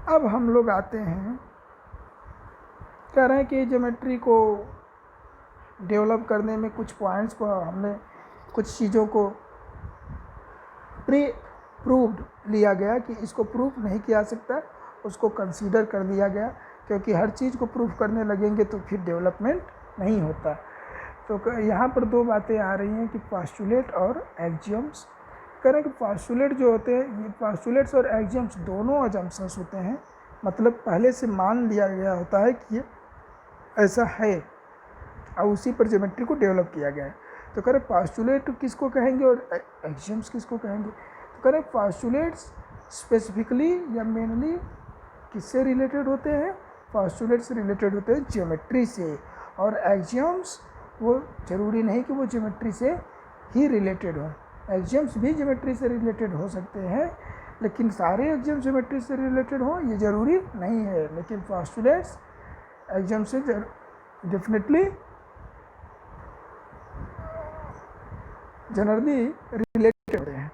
अब हम लोग आते हैं, कह रहे हैं कि ज्योमेट्री को डेवलप करने में कुछ पॉइंट्स को हमने, कुछ चीज़ों को प्री प्रूव्ड लिया गया कि इसको प्रूव नहीं किया सकता, उसको कंसीडर कर दिया गया, क्योंकि हर चीज़ को प्रूव करने लगेंगे तो फिर डेवलपमेंट नहीं होता। तो यहाँ पर दो बातें आ रही हैं कि पोस्टुलेट और एक्सियम्स। करें कि पोस्टुलेट जो होते हैं, ये पोस्टुलेट्स और एक्सियम्स दोनों अजम्पशंस होते हैं, मतलब पहले से मान लिया गया होता है कि ये ऐसा है और उसी पर ज्योमेट्री को डेवलप किया गया है। तो करें पोस्टुलेट किसको कहेंगे और एक्सियम्स किसको कहेंगे? तो करें पोस्टुलेट्स स्पेसिफिकली या मेनली किससे रिलेटेड होते हैं? पोस्टुलेट से रिलेटेड होते हैं ज्योमेट्री से, और एक्सियम्स वो ज़रूरी नहीं कि वो ज्योमेट्री से ही रिलेटेड हो। एक्सियम्स भी ज्योमेट्री से रिलेटेड हो सकते हैं, लेकिन सारे एक्सियम्स ज्योमेट्री से रिलेटेड हो ये ज़रूरी नहीं है। लेकिन पोस्टुलेट्स एक्सियम से डेफिनेटली जनरली रिलेटेड होते हैं।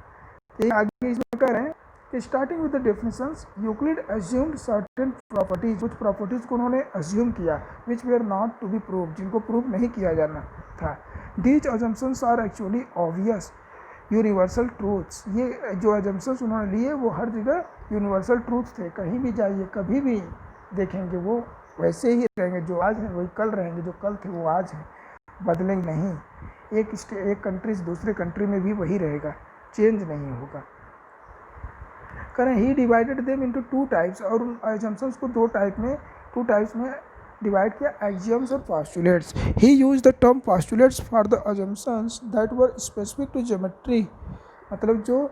तो आगे इसमें कह रहे हैं कि starting with the definitions, Euclid assumed certain properties, कुछ प्रॉपर्टीज को उन्होंने अज्यूम किया which were not to be prove, जिनको प्रूव नहीं किया जाना था। These assumptions are actually obvious universal truths. ये जो अजम्पशंस उन्होंने लिए वो हर जगह यूनिवर्सल ट्रूथ्स थे, कहीं भी जाइए कभी भी देखेंगे वो वैसे ही रहेंगे, जो आज हैं वही कल रहेंगे, जो कल थे वो आज हैं, बदलेंगे नहीं। एक कंट्री से दूसरे कंट्री में भी वही रहेगा, चेंज नहीं होगा। करें he divided them into two types, और उन एजम्पशंस को टू टाइप्स में डिवाइड किया, एक्सियम्स और postulates. He used the term postulates for the assumptions that were specific to geometry, मतलब जो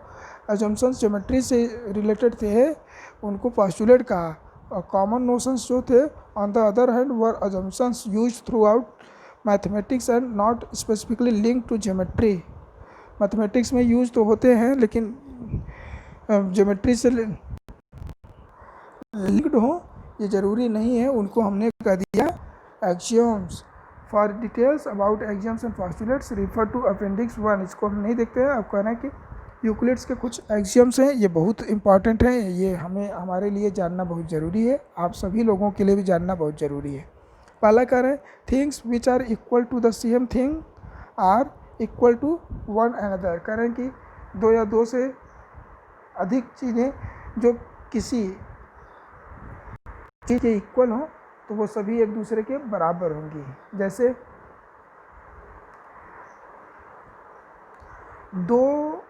एजम्पशंस ज्योमेट्री से रिलेटेड थे उनको पोस्टुलेट कहा। और कॉमन नोशंस जो थे on the other hand were assumptions used throughout mathematics and not specifically link to geometry. Mathematics में यूज तो होते हैं लेकिन ज्योमेट्री से लिंक्ड हो ये ज़रूरी नहीं है, उनको हमने कह दिया axioms. For details about axioms and postulates refer to appendix 1। इसको हम नहीं देखते हैं। अब कह रहे हैं कि यूक्लिड्स के कुछ एक्सियम्स हैं, ये बहुत इंपॉर्टेंट हैं, ये हमारे लिए जानना बहुत ज़रूरी है, आप सभी लोगों के लिए भी जानना बहुत ज़रूरी है। पहला कह रहे हैं things which are equal to the same thing are equal to one another. कह रहे हैं कि दो या दो से अधिक चीज़ें जो किसी चीज़ के इक्वल हों तो वो सभी एक दूसरे के बराबर होंगी। जैसे दो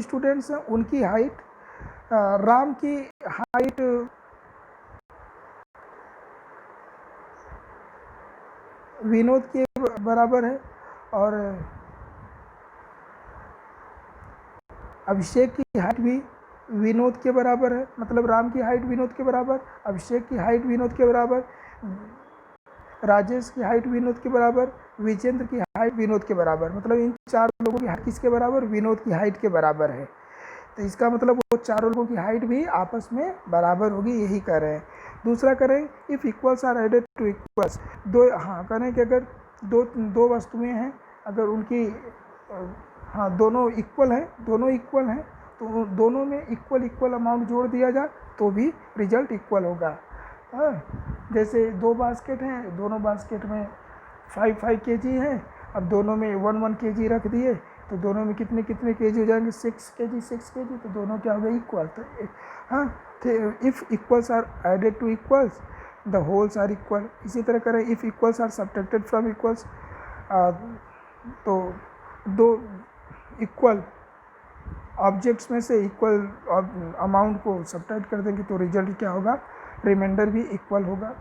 स्टूडेंट्स हैं, उनकी हाइट, राम की हाइट विनोद के बराबर है और अभिषेक की हाइट भी विनोद के बराबर है, मतलब राम की हाइट विनोद के बराबर, अभिषेक की हाइट विनोद के बराबर, राजेश की हाइट विनोद के बराबर, विजेंद्र की हाइट विनोद के बराबर, मतलब इन चार लोगों की हाइट किसके बराबर? विनोद की हाइट के बराबर है। तो इसका मतलब वो चारों लोगों की हाइट भी आपस में बराबर होगी, यही कह रहे हैं। दूसरा करें if equals are added to equals, करें कि अगर दो वस्तुएं हैं, अगर उनकी दोनों इक्वल हैं तो दोनों में इक्वल अमाउंट जोड़ दिया जाए तो भी रिजल्ट इक्वल होगा। जैसे दो बास्केट हैं, दोनों बास्केट में 5 kg हैं, अब दोनों में 1 kg रख दिए तो दोनों में कितने kg हो जाएंगे? 6 kg, तो दोनों क्या हो गए? इक्वल। तो if equals are added to equals the wholes are equal. इसी तरह करें if equals are subtracted from equals, तो दो इक्वल ऑब्जेक्ट्स में से इक्वल अमाउंट को सब्ट्रैक्ट कर देंगे तो रिजल्ट क्या होगा? रिमाइंडर भी इक्वल होगा।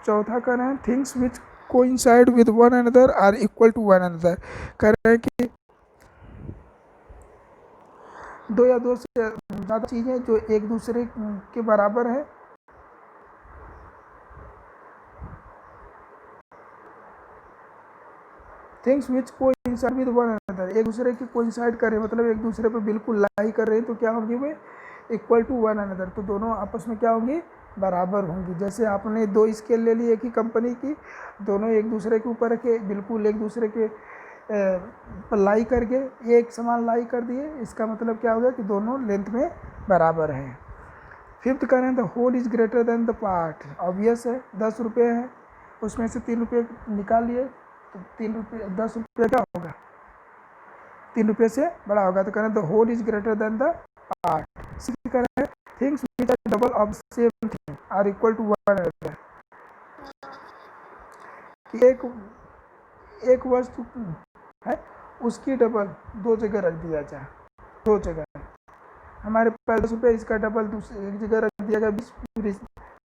चौथा कर रहे हैं things which coincide with one another are equal to one another. कह रहे हैं कि दो या दो से ज़्यादा चीज़ें जो एक दूसरे के बराबर है, things which coincide with one another, एक दूसरे की कोइंसाइड कर रहे हैं, मतलब एक दूसरे पे बिल्कुल लाई कर रहे हैं, तो क्या होंगी वे? Equal to one another. तो दोनों आपस में क्या होंगी? बराबर होंगी। जैसे आपने दो स्केल ले ली एक ही कंपनी की, दोनों एक दूसरे के ऊपर रखे, बिल्कुल एक दूसरे के पर लाई करके एक समान लाई कर दिए, इसका मतलब क्या हो गया कि दोनों लेंथ में बराबर हैं। फिफ्थ करें, the whole is greater than the part. Obvious है, 10 रुपये है, उसमें से 3 रुपये निकाल लिए तो 3 रुपये 10 रुपये क्या होगा, 3 रुपये से बड़ा होगा। तो करें the whole is greater than the part. Six करें, things which are double of same thing are equal to one another. एक वस्तु है उसकी डबल दो जगह रख दिया जाए, दो जगह हमारे पास 10 रुपये, इसका डबल दूसरी एक जगह रख दिया गया 20,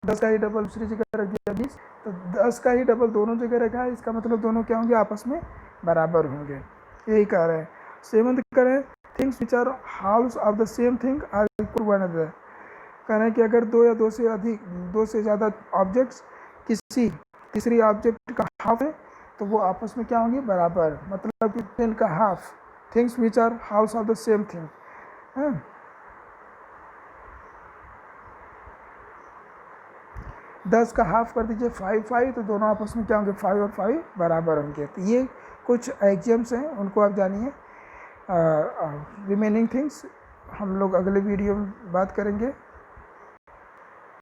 10 का ही डबल दूसरी जगह रख दिया 20, तो 10 का ही डबल दोनों जगह रखा है, इसका मतलब दोनों क्या होंगे, आपस में बराबर होंगे। यही कह रहे हैं। सेवंथ करें, things which are halves of the same thing are equal one other. कह रहे हैं कि अगर दो या दो से अधिक, दो से ज़्यादा ऑब्जेक्ट्स किसी तीसरी ऑब्जेक्ट का हाफ है तो वो आपस में क्या होंगे, बराबर। मतलब कि 10 का half, things which are halves of the same thing है। 10 का हाफ कर दीजिए 5 तो दोनों आपस में क्या होंगे, 5 और 5 बराबर होंगे। तो ये कुछ एग्जाम्स हैं, उनको आप जानिए। रिमेनिंग थिंग्स हम लोग अगले वीडियो में बात करेंगे।